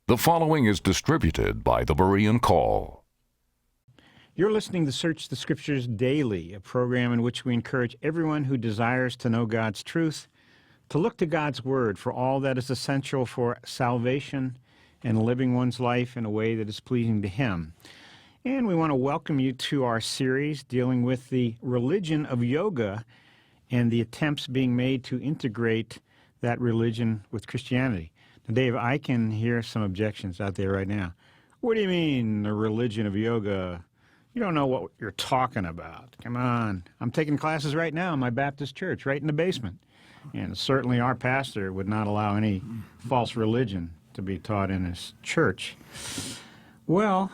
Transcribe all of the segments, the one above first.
The following is distributed by the Berean Call. You're listening to Search the Scriptures Daily, a program in which we encourage everyone who desires to know God's truth to look to God's Word for all that is essential for salvation and living one's life in a way that is pleasing to Him. And we want to welcome you to our series dealing with the religion of yoga and the attempts being made to integrate that religion with Christianity. Now, Dave, I can hear some objections out there right now. What do you mean, the religion of yoga? You don't know what you're talking about. Come on. I'm taking classes right now in my Baptist church, right in the basement. And certainly our pastor would not allow any false religion to be taught in his church. Well,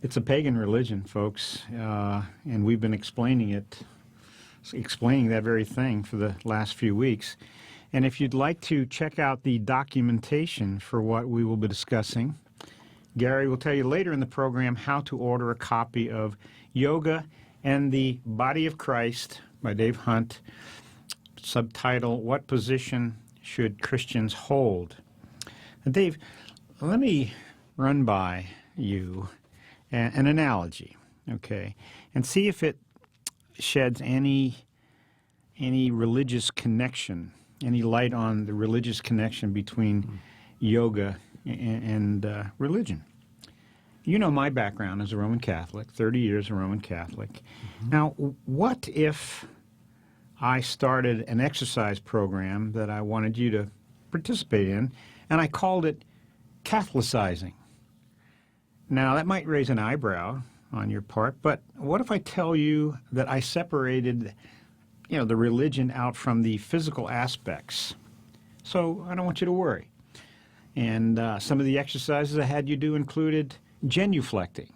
it's a pagan religion, folks, and we've been explaining that very thing for the last few weeks. And if you'd like to check out the documentation for what we will be discussing, Gary will tell you later in the program how to order a copy of Yoga and the Body of Christ by Dave Hunt, subtitle, What Position Should Christians Hold? Now, Dave, let me run by you an analogy, okay, and see if it sheds any religious connection, any light on the religious connection between yoga and religion. You know my background as a Roman Catholic, 30 years a Roman Catholic. Mm-hmm. Now, what if I started an exercise program that I wanted you to participate in, and I called it Catholicizing? Now, that might raise an eyebrow on your part, but what if I tell you that I separated the religion out from the physical aspects? So I don't want you to worry. And some of the exercises I had you do included genuflecting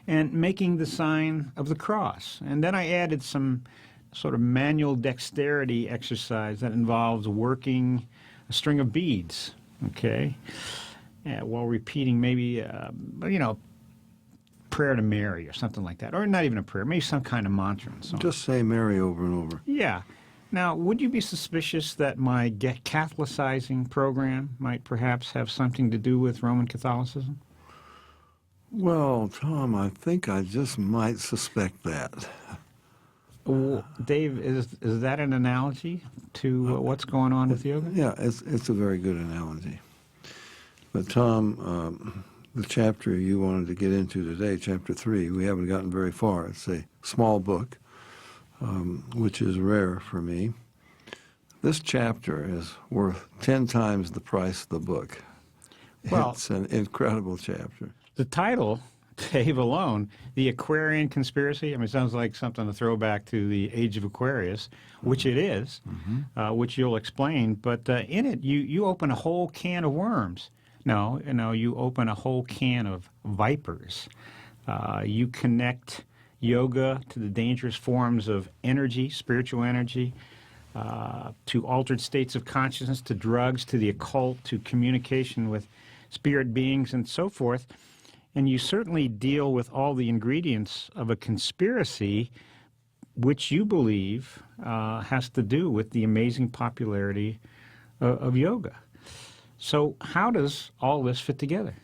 and making the sign of the cross. And then I added some sort of manual dexterity exercise that involves working a string of beads, okay, while repeating maybe, prayer to Mary or something like that, or not even a prayer, maybe some kind of mantra and so on. Just say Mary over and over. Yeah. Now, would you be suspicious that my Catholicizing program might perhaps have something to do with Roman Catholicism? Well, Tom, I think I just might suspect that. Dave, is that an analogy to what's going on with yoga? Yeah, it's a very good analogy. But Tom, the chapter you wanted to get into today, chapter 3, we haven't gotten very far. It's a small book, which is rare for me. This chapter is worth 10 times the price of the book. Well, it's an incredible chapter. The title, Dave, alone, The Aquarian Conspiracy, I mean, it sounds like something to throw back to the age of Aquarius, which it is, which you'll explain. But in it, you open a whole can of worms. No, you open a whole can of vipers. You connect yoga to the dangerous forms of energy, spiritual energy, to altered states of consciousness, to drugs, to the occult, to communication with spirit beings, and so forth. And you certainly deal with all the ingredients of a conspiracy, which you believe has to do with the amazing popularity of yoga. So how does all this fit together?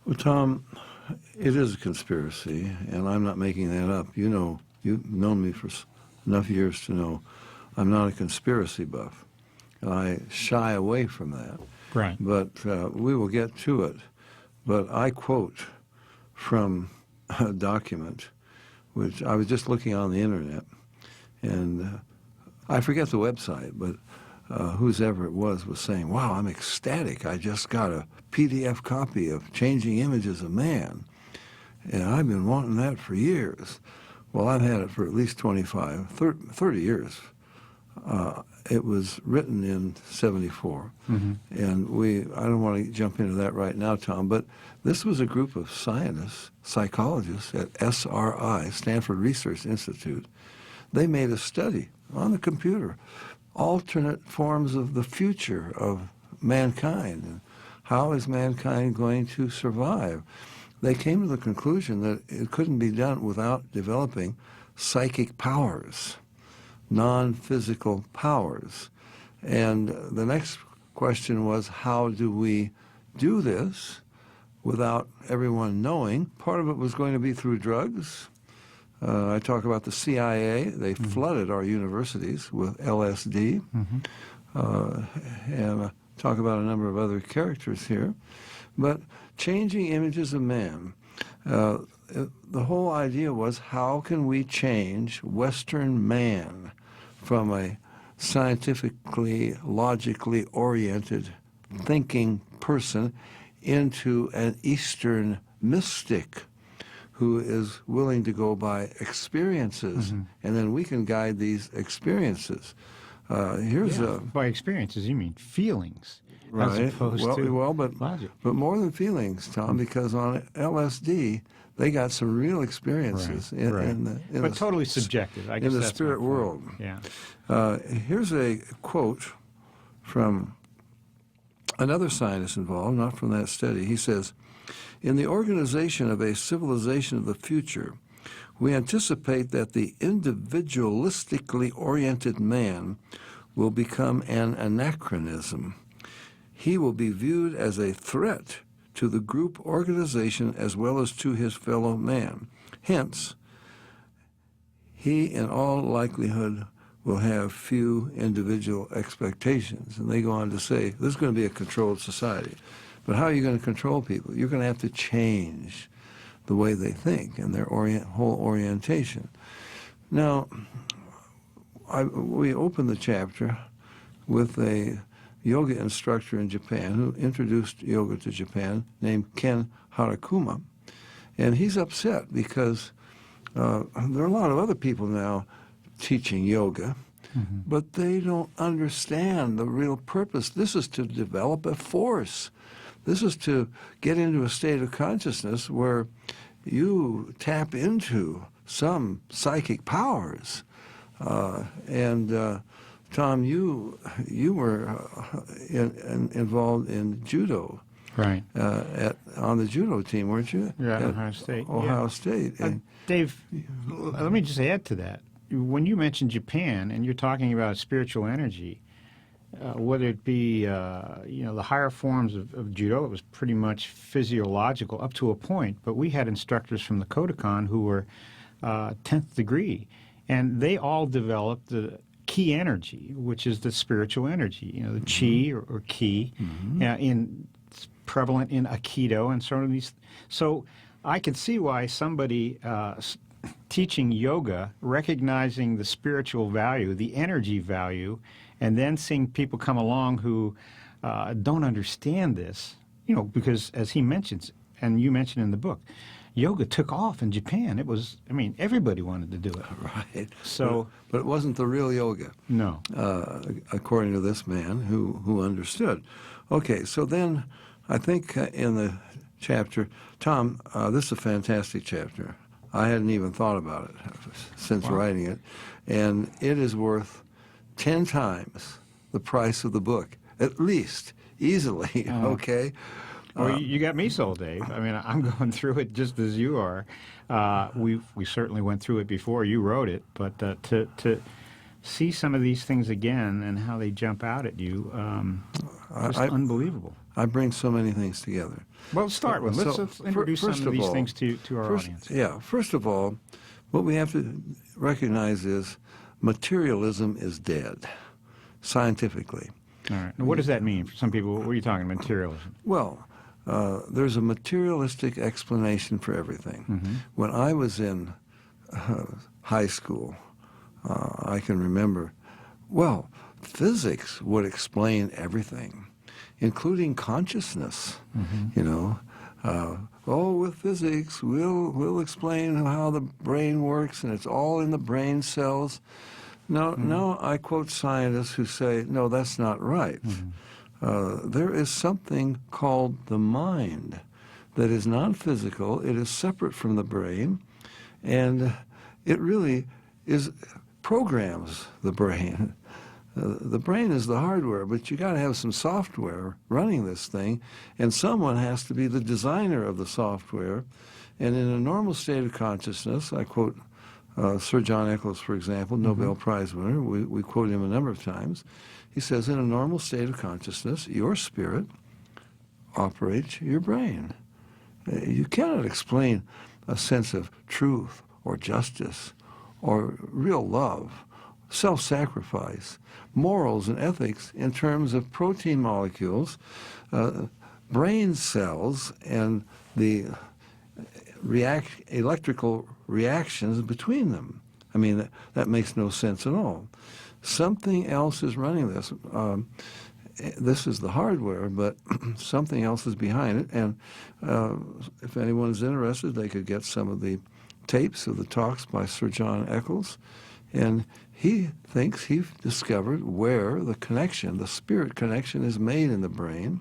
Well, Tom, it is a conspiracy, and I'm not making that up. You've known me for enough years to know I'm not a conspiracy buff. I shy away from that. Right. But we will get to it. But I quote from a document, which I was just looking on the internet, and I forget the website, but whoever it was saying, wow, I'm ecstatic. I just got a PDF copy of Changing Images of Man, and I've been wanting that for years. Well, I've had it for at least 30 years. It was written in 74, and I don't want to jump into that right now, Tom, but this was a group of scientists, psychologists at SRI, Stanford Research Institute. They made a study on the computer, alternate forms of the future of mankind, and how is mankind going to survive. They came to the conclusion that it couldn't be done without developing psychic powers, non-physical powers. And the next question was, how do we do this without everyone knowing? Part of it was going to be through drugs. I talk about the CIA. They flooded our universities with LSD. And talk about a number of other characters here. But changing images of man. The whole idea was, how can we change Western man from a scientifically, logically oriented thinking person into an Eastern mystic who is willing to go by experiences, and then we can guide these experiences. By experiences, you mean feelings, right. as opposed to but logic. But more than feelings, Tom, because on LSD, they got some real experiences but totally subjective. I guess in the that's spirit my point. world. Yeah. Here's a quote from another scientist involved, not from that study. He says, "In the organization of a civilization of the future, we anticipate that the individualistically oriented man will become an anachronism. He will be viewed as a threat to the group organization as well as to his fellow man. Hence, he in all likelihood will have few individual expectations." And they go on to say, this is going to be a controlled society. But how are you going to control people? You're going to have to change the way they think and their whole orientation. Now, we opened the chapter with a yoga instructor in Japan who introduced yoga to Japan named Ken Harakuma. And he's upset because there are a lot of other people now teaching yoga, but they don't understand the real purpose. This is to develop a force. This is to get into a state of consciousness where you tap into some psychic powers. Tom, you were involved in judo, Right. On the judo team, weren't you? Yeah, At Ohio State. Ohio State. Dave, let me just add to that. When you mention Japan and you're talking about spiritual energy, whether it be the higher forms of judo, it was pretty much physiological up to a point. But we had instructors from the Kodokan who were 10th degree, and they all developed the ki energy, which is the spiritual energy. The chi or ki, it's prevalent in Aikido and sort of these. So I can see why somebody teaching yoga, recognizing the spiritual value, the energy value, and then seeing people come along who don't understand this, because as he mentions, and you mentioned in the book, yoga took off in Japan. It was, everybody wanted to do it. Right. So, but it wasn't the real yoga. No. According to this man who understood. Okay, so then I think in the chapter, Tom, this is a fantastic chapter. I hadn't even thought about it since writing it, and it is worth 10 times the price of the book, at least, easily, okay? Well, you got me sold, Dave. I'm going through it just as you are. We certainly went through it before you wrote it, but to see some of these things again and how they jump out at you, just unbelievable. I bring so many things together. Well, start with. Let's introduce some of these things to our audience. Yeah, first of all, what we have to recognize is materialism is dead, scientifically. All right. Now, what does that mean for some people? What are you talking, materialism? Well, there's a materialistic explanation for everything. When I was in high school, I can remember, physics would explain everything, including consciousness. With physics, we'll explain how the brain works, and it's all in the brain cells. Now I quote scientists who say, no, that's not right. There is something called the mind that is non-physical. It is separate from the brain, and it really programs the brain. The brain is the hardware, but you got to have some software running this thing, and someone has to be the designer of the software. And in a normal state of consciousness, I quote Sir John Eccles, for example, Nobel Prize winner. We quote him a number of times. He says, in a normal state of consciousness, your spirit operates your brain. You cannot explain a sense of truth or justice or real love, self-sacrifice, morals and ethics in terms of protein molecules, brain cells, and the electrical reactions between them. I mean, that makes no sense at all. Something else is running this. This is the hardware, but something else is behind it. And if anyone is interested, they could get some of the tapes of the talks by Sir John Eccles. And he thinks he discovered where the connection, the spirit connection, is made in the brain.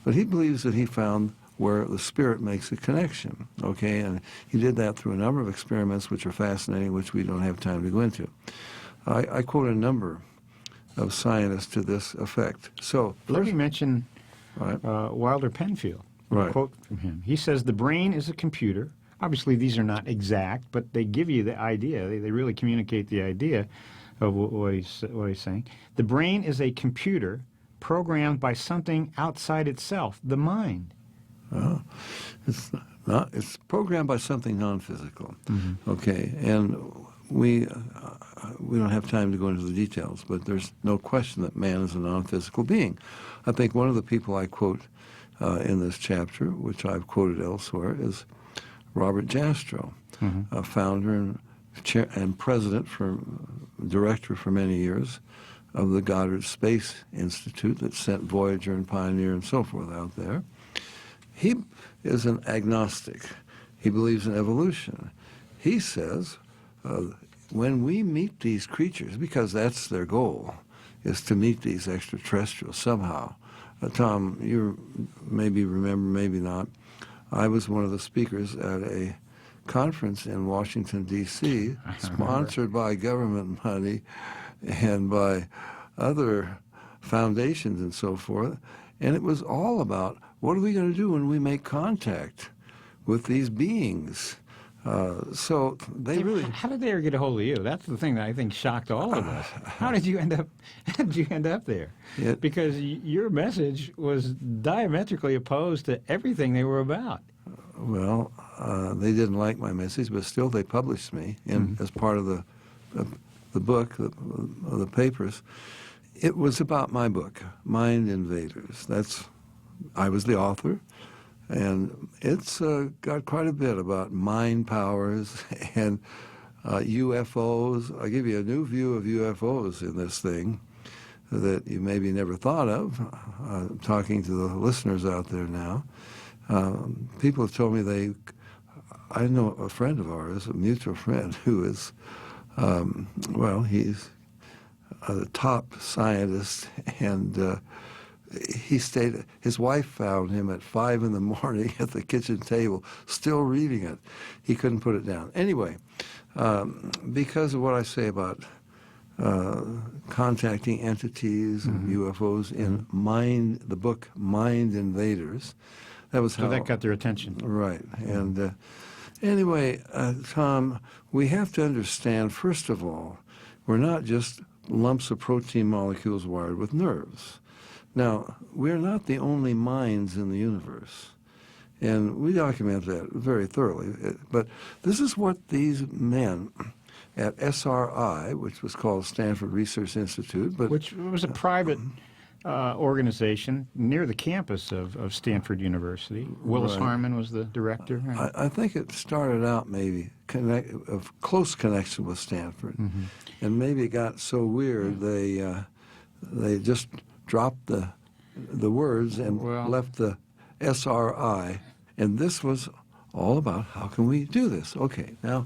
But he believes that he found where the spirit makes a connection, okay? And he did that through a number of experiments which are fascinating, which we don't have time to go into. I quote a number of scientists to this effect. So let me mention right. Wilder Penfield. Right. A quote from him. He says, the brain is a computer. Obviously, these are not exact, but they give you the idea. They really communicate the idea of what he's saying. The brain is a computer programmed by something outside itself, the mind. It's not. It's programmed by something non-physical. Mm-hmm. Okay, and we don't have time to go into the details, but there's no question that man is a non-physical being. I think one of the people I quote in this chapter, which I've quoted elsewhere, is Robert Jastrow, Mm-hmm. Founder and president director for many years of the Goddard Space Institute that sent Voyager and Pioneer and so forth out there. He is an agnostic. He believes in evolution. He says, when we meet these creatures, because that's their goal, is to meet these extraterrestrials somehow. Tom, you maybe remember, maybe not. I was one of the speakers at a conference in Washington, D.C., sponsored by government money and by other foundations and so forth. And it was all about, what are we going to do when we make contact with these beings? So they really... How did they ever get a hold of you? That's the thing that I think shocked all of us. How did you end up there? Because your message was diametrically opposed to everything they were about. Well, they didn't like my message, but still they published me as part of the book, the papers. It was about my book, Mind Invaders. I was the author, and it's got quite a bit about mind powers and UFOs. I'll give you a new view of UFOs in this thing that you maybe never thought of. Talking to the listeners out there now, people have told me I know a friend of ours, a mutual friend, who is, he's a top scientist, and he stayed. His wife found him at 5 a.m. at the kitchen table, still reading it. He couldn't put it down. Anyway, because of what I say about contacting entities and UFOs in the book Mind Invaders, that was how. So that got their attention. Right. And anyway, Tom, we have to understand, first of all, we're not just lumps of protein molecules wired with nerves. Now, we're not the only minds in the universe, and we document that very thoroughly. But this is what these men at SRI, which was called Stanford Research Institute, which was a private organization near the campus of Stanford University. Willis Harman was the director. I think it started out maybe of close connection with Stanford, and maybe it got so weird they just dropped the words and left the SRI, and this was all about how can we do this. Okay, now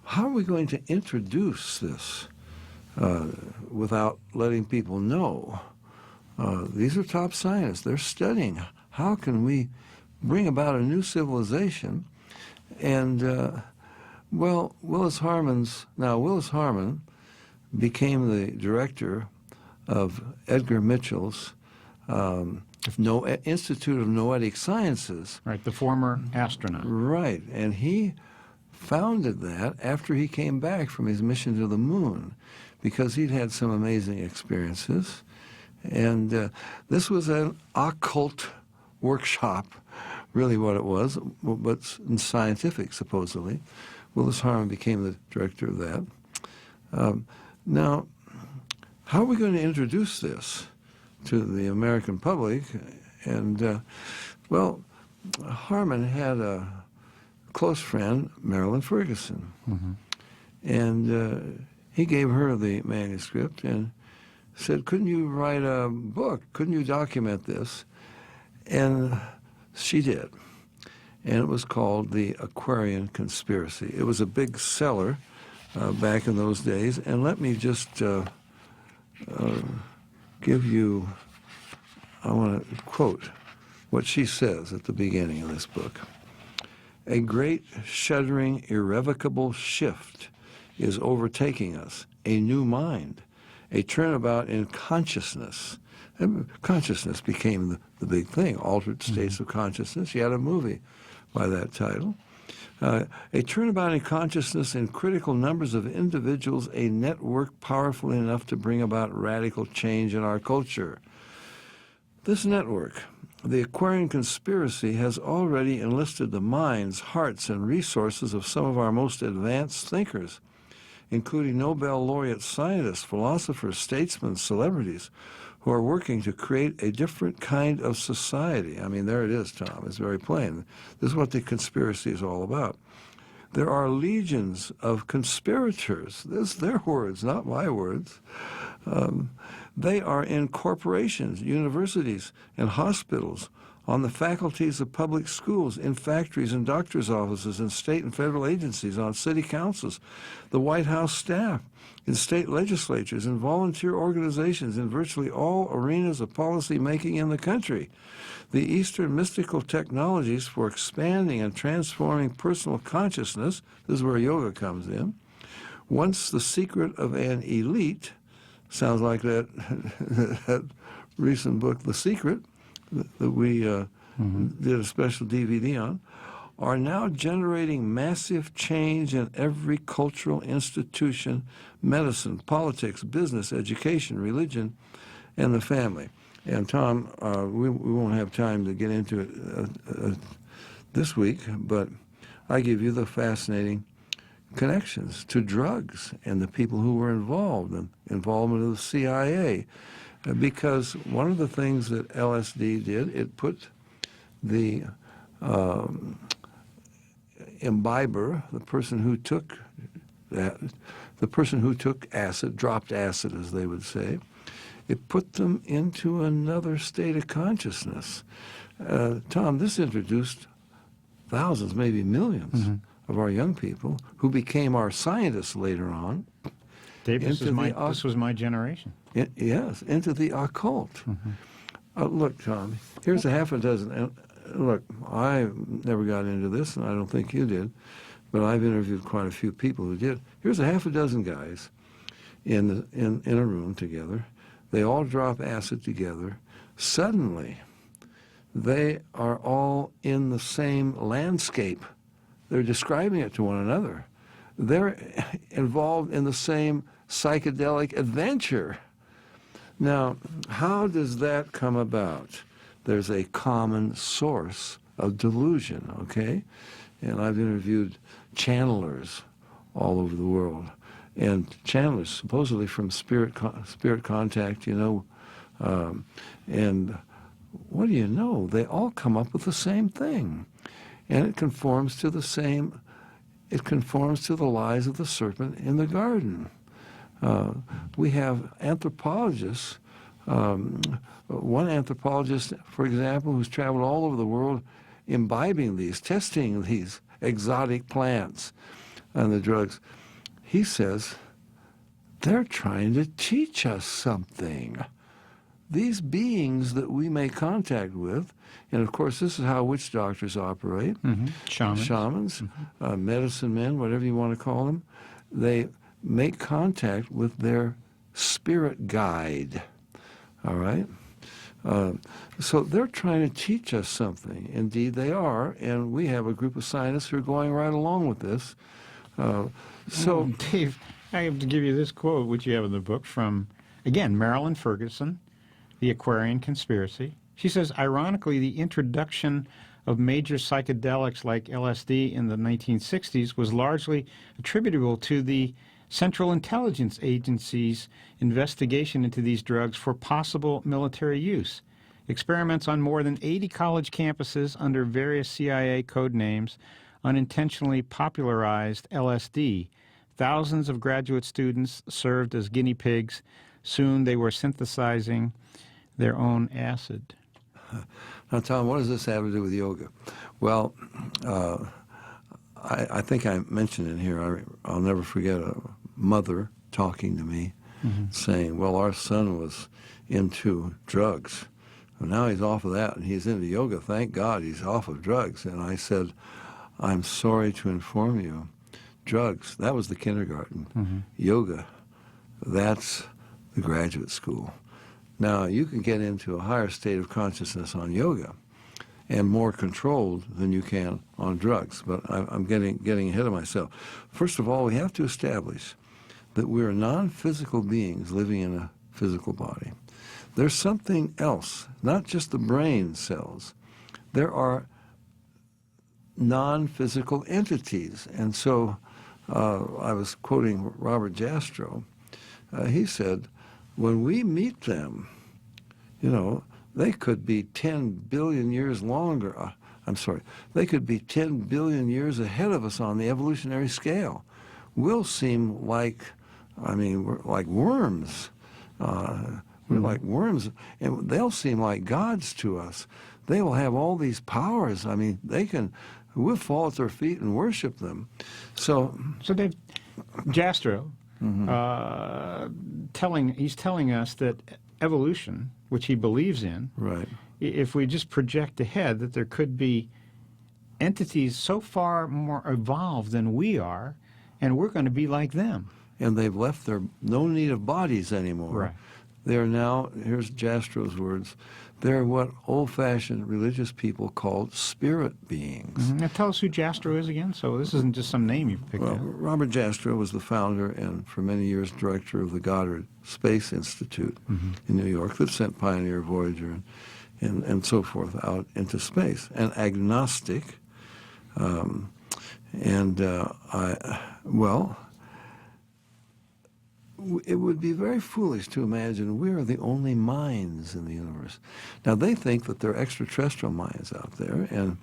how are we going to introduce this without letting people know? These are top scientists. They're studying how can we bring about a new civilization. And, Willis Harman became the director of Edgar Mitchell's Institute of Noetic Sciences. Right, the former astronaut. Right, and he founded that after he came back from his mission to the moon, because he'd had some amazing experiences. And this was an occult workshop, really what it was, but scientific, supposedly. Willis Harman became the director of that. Now, how are we going to introduce this to the American public? And, well, Harman had a close friend, Marilyn Ferguson. Mm-hmm. And he gave her the manuscript and said, couldn't you write a book? Couldn't you document this? And she did. And it was called The Aquarian Conspiracy. It was a big seller back in those days. And let me just give you, I want to quote what she says at the beginning of this book. A great, shuddering, irrevocable shift is overtaking us, a new mind, a turnabout in consciousness. And consciousness became the big thing, altered states of consciousness. You had a movie by that title. A turnabout in consciousness in critical numbers of individuals, a network powerful enough to bring about radical change in our culture. This network, the Aquarian Conspiracy, has already enlisted the minds, hearts, and resources of some of our most advanced thinkers, including Nobel laureate scientists, philosophers, statesmen, celebrities, who are working to create a different kind of society. I mean, there it is, Tom. It's very plain. This is what the conspiracy is all about. There are legions of conspirators. This are their words, not my words. They are in corporations, universities, and hospitals, on the faculties of public schools, in factories and doctors' offices, in state and federal agencies, on city councils, the White House staff, in state legislatures, in volunteer organizations, in virtually all arenas of policy making in the country. The Eastern mystical technologies for expanding and transforming personal consciousness, this is where yoga comes in. Once the secret of an elite, sounds like that, that recent book, The Secret, that we did a special DVD on, are now generating massive change in every cultural institution, medicine, politics, business, education, religion, and the family. And Tom, we won't have time to get into it this week, but I give you the fascinating connections to drugs and the people who were involved, and involvement of the CIA. Because one of the things that LSD did, it put the imbiber, the person who took that, the person who took acid, dropped acid as they would say, it put them into another state of consciousness. Tom, this introduced thousands, maybe millions of our young people who became our scientists later on. Dave, this was my generation. Yes, into the occult. Look, Tom, here's a half a dozen. And look, I never got into this, and I don't think you did, but I've interviewed quite a few people who did. Here's a half a dozen guys in a room together. They all drop acid together. Suddenly, they are all in the same landscape. They're describing it to one another. They're involved in the same psychedelic adventure. Now, how does that come about? There's a common source of delusion, okay? And I've interviewed channelers all over the world. And channelers, supposedly from spirit contact, you know. And what do you know? They all come up with the same thing. And it conforms to the same, it conforms to the lies of the serpent in the garden. We have anthropologists, one anthropologist, for example, who's traveled all over the world imbibing these, testing these exotic plants and the drugs. He says, they're trying to teach us something. These beings that we make contact with, and of course this is how witch doctors operate, shamans, medicine men, whatever you want to call them, they make contact with their spirit guide, all right? So they're trying to teach us something. Indeed they are, and we have a group of scientists who are going right along with this. Dave, I have to give you this quote, which you have in the book, from, again, Marilyn Ferguson, the Aquarian conspiracy. She says, ironically, the introduction of major psychedelics like LSD in the 1960s was largely attributable to the Central Intelligence Agency's investigation into these drugs for possible military use. Experiments on more than 80 college campuses under various CIA code names unintentionally popularized LSD. Thousands of graduate students served as guinea pigs. Soon they were synthesizing their own acid. Now, Tom, what does this have to do with yoga? Well, I think I mentioned in here, I'll never forget a mother talking to me, saying, well, our son was into drugs. And now he's off of that, and he's into yoga. Thank God he's off of drugs. And I said, I'm sorry to inform you, drugs, that was the kindergarten. Yoga, that's the graduate school. Now, you can get into a higher state of consciousness on yoga and more controlled than you can on drugs. But I'm getting ahead of myself. First of all, we have to establish that we're non-physical beings living in a physical body. There's something else, not just the brain cells. There are non-physical entities. And so I was quoting Robert Jastrow. He said, when we meet them, you know, they could be 10 billion years longer. They could be 10 billion years ahead of us on the evolutionary scale. We'll seem like, we're like worms. We're like worms, and they'll seem like gods to us. They will have all these powers. We'll fall at their feet and worship them. So Dave, Jastrow, he's telling us that evolution, which he believes in, right, if we just project ahead, that there could be entities so far more evolved than we are, and we're going to be like them. And they've left their no need of bodies anymore. Right. They are now, here's Jastrow's words, they're what old-fashioned religious people called spirit beings. Now tell us who Jastrow is again. So this isn't just some name you picked out. Robert Jastrow was the founder and for many years director of the Goddard Space Institute in New York that sent Pioneer, Voyager, and so forth out into space. And agnostic. It would be very foolish to imagine we are the only minds in the universe. Now, they think that there are extraterrestrial minds out there, and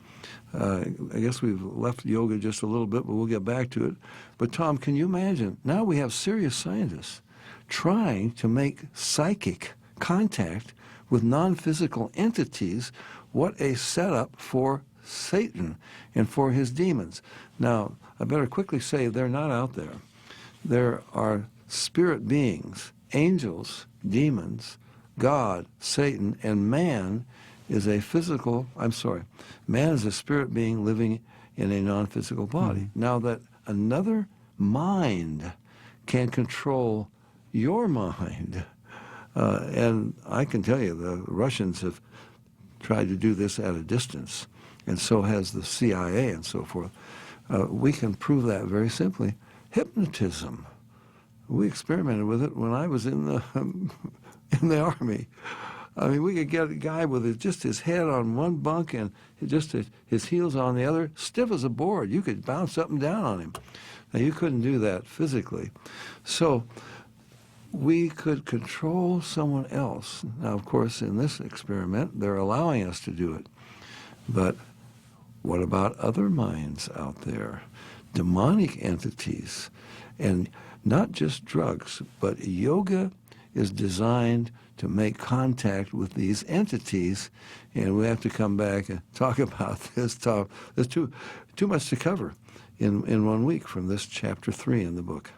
I guess we've left yoga just a little bit, but we'll get back to it. But, Tom, can you imagine? Now we have serious scientists trying to make psychic contact with non-physical entities. What a setup for Satan and for his demons. Now, I better quickly say they're not out there. There are spirit beings, angels, demons, God, Satan, and man is a man is a spirit being living in a non-physical body. Now that another mind can control your mind, and I can tell you the Russians have tried to do this at a distance, and so has the CIA and so forth. We can prove that very simply. Hypnotism. We experimented with it when I was in the Army. We could get a guy with just his head on one bunk and just his heels on the other, stiff as a board. You could bounce up and down on him. Now, you couldn't do that physically. So we could control someone else. Now, of course, in this experiment, they're allowing us to do it. But what about other minds out there? Demonic entities. And not just drugs, but yoga is designed to make contact with these entities, and we have to come back and talk about this. There's too much to cover in 1 week from this chapter 3 in the book.